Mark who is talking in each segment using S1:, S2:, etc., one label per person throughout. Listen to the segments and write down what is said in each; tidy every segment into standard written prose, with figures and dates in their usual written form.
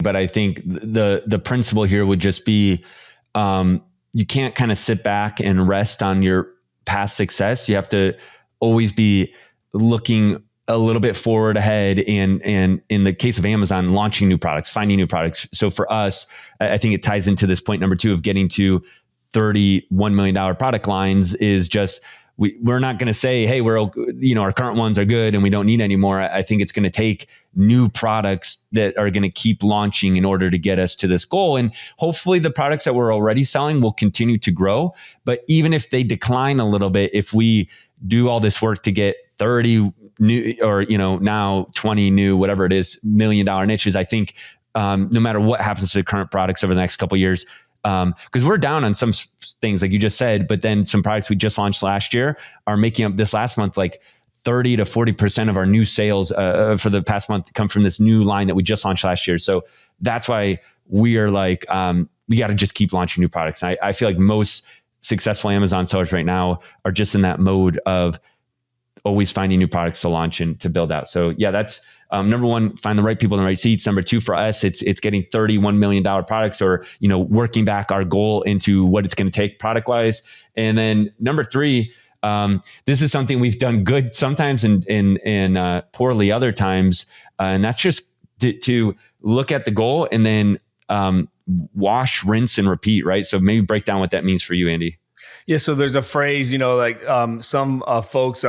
S1: But I think the principle here would just be, you can't kind of sit back and rest on your past success. You have to always be looking a little bit forward ahead. And in the case of Amazon, launching new products, finding new products. So for us, I think it ties into this point number 2 of getting to $31 million product lines is just, we're not going to say, hey, our current ones are good and we don't need any more. I think it's going to take new products that are going to keep launching in order to get us to this goal. And hopefully the products that we're already selling will continue to grow. But even if they decline a little bit, if we do all this work to get 30 new, or, now 20 new, whatever it is, $1 million niches, I think no matter what happens to the current products over the next couple of years, because we're down on some things like you just said, but then some products we just launched last year are making up this last month, like 30 to 40% of our new sales for the past month come from this new line that we just launched last year. So that's why we are like, we got to just keep launching new products. And I feel like most successful Amazon sellers right now are just in that mode of always finding new products to launch and to build out. So yeah, that's number 1, find the right people in the right seats. Number 2, for us, it's getting $31 million products, or, working back our goal into what it's going to take product wise. And then number 3, this is something we've done good sometimes and poorly other times. And that's just to look at the goal and then wash, rinse, and repeat, right? So maybe break down what that means for you, Andy.
S2: Yeah. So there's a phrase, some folks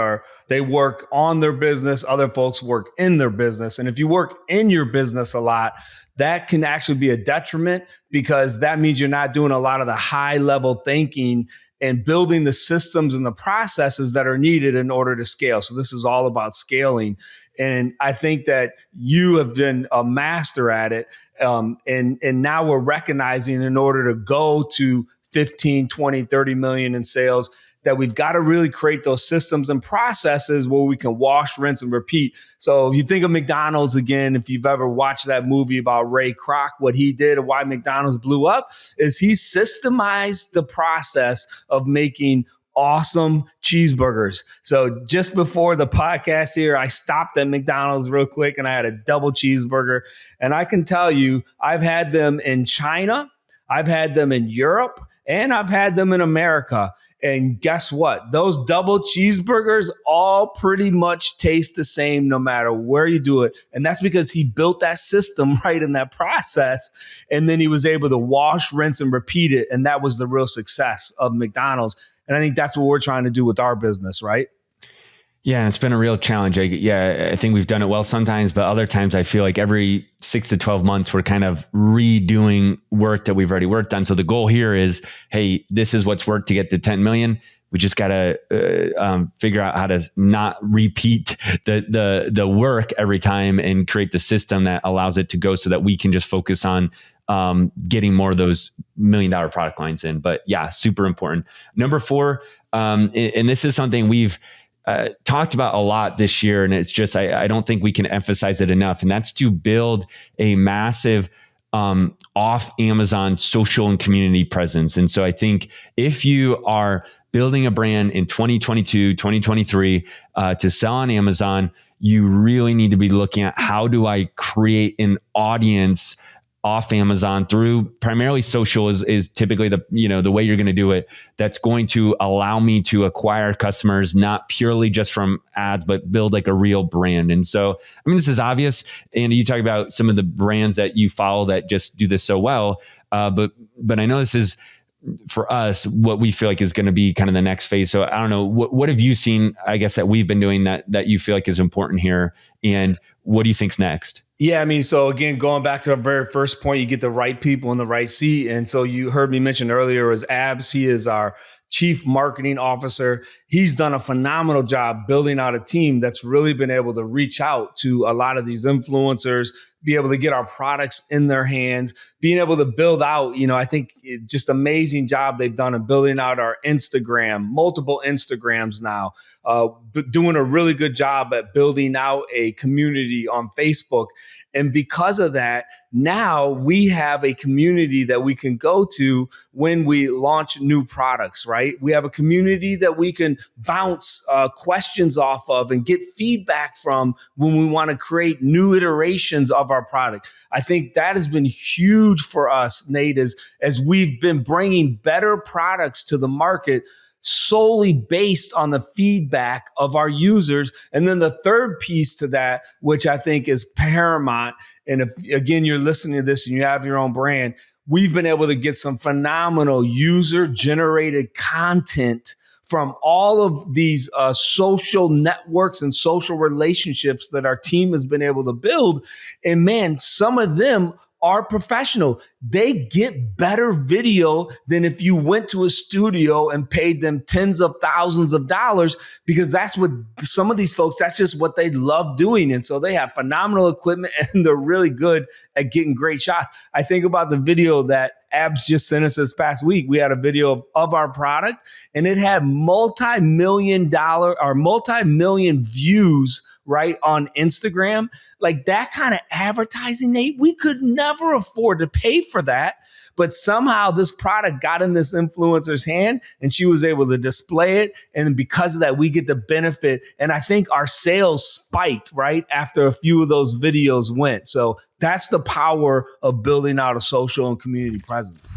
S2: they work on their business. Other folks work in their business. And if you work in your business a lot, that can actually be a detriment, because that means you're not doing a lot of the high level thinking and building the systems and the processes that are needed in order to scale. So this is all about scaling. And I think that you have been a master at it. And now we're recognizing, in order to go to 15, 20, 30 million in sales, that we've got to really create those systems and processes where we can wash, rinse, and repeat. So if you think of McDonald's again, if you've ever watched that movie about Ray Kroc, what he did and why McDonald's blew up is he systemized the process of making awesome cheeseburgers. So just before the podcast here, I stopped at McDonald's real quick and I had a double cheeseburger. And I can tell you, I've had them in China, I've had them in Europe, and I've had them in America. And guess what? Those double cheeseburgers all pretty much taste the same no matter where you do it. And that's because he built that system right in that process. And then he was able to wash, rinse, and repeat it. And that was the real success of McDonald's. And I think that's what we're trying to do with our business, right?
S1: Yeah, it's been a real challenge. I think we've done it well sometimes, but other times I feel like every 6 to 12 months, we're kind of redoing work that we've already worked on. So the goal here is, hey, this is what's worked to get to 10 million. We just got to figure out how to not repeat the work every time and create the system that allows it to go so that we can just focus on getting more of those $1 million product lines in. But yeah, super important. Number 4, and this is something we've talked about a lot this year, and it's just, I don't think we can emphasize it enough. And that's to build a massive off Amazon social and community presence. And so I think if you are building a brand in 2022, 2023 to sell on Amazon, you really need to be looking at, how do I create an audience off Amazon through primarily social is typically the way you're going to do it. That's going to allow me to acquire customers, not purely just from ads, but build like a real brand. And so, I mean, this is obvious. And you talk about some of the brands that you follow that just do this so well. But I know this is, for us, what we feel like is going to be kind of the next phase. So I don't know, what have you seen, I guess, that we've been doing that you feel like is important here? And what do you think's next?
S2: Yeah, I mean, so again, going back to our very first point, you get the right people in the right seat. And so you heard me mention earlier is Abs. He is our Chief Marketing Officer. He's done a phenomenal job building out a team that's really been able to reach out to a lot of these influencers, be able to get our products in their hands, being able to build out, I think just amazing job they've done in building out our Instagram, multiple Instagrams now, doing a really good job at building out a community on Facebook. And because of that, now we have a community that we can go to when we launch new products, right? We have a community that we can bounce questions off of and get feedback from when we want to create new iterations of our product. I think that has been huge for us, Nate, as we've been bringing better products to the market solely based on the feedback of our users. And then the third piece to that, which I think is paramount, and if, again, you're listening to this and you have your own brand, we've been able to get some phenomenal user-generated content from all of these social networks and social relationships that our team has been able to build. And man, some of them are professional. They get better video than if you went to a studio and paid them tens of thousands of dollars, because that's what some of these folks, that's just what they love doing. And so they have phenomenal equipment and they're really good at getting great shots. I think about the video that Abs just sent us this past week. We had a video of our product and it had multi-million views, right, on Instagram. Like that kind of advertising, Nate, we could never afford to pay for that. But somehow this product got in this influencer's hand and she was able to display it. And because of that, we get the benefit. And I think our sales spiked right after a few of those videos went. So that's the power of building out a social and community presence.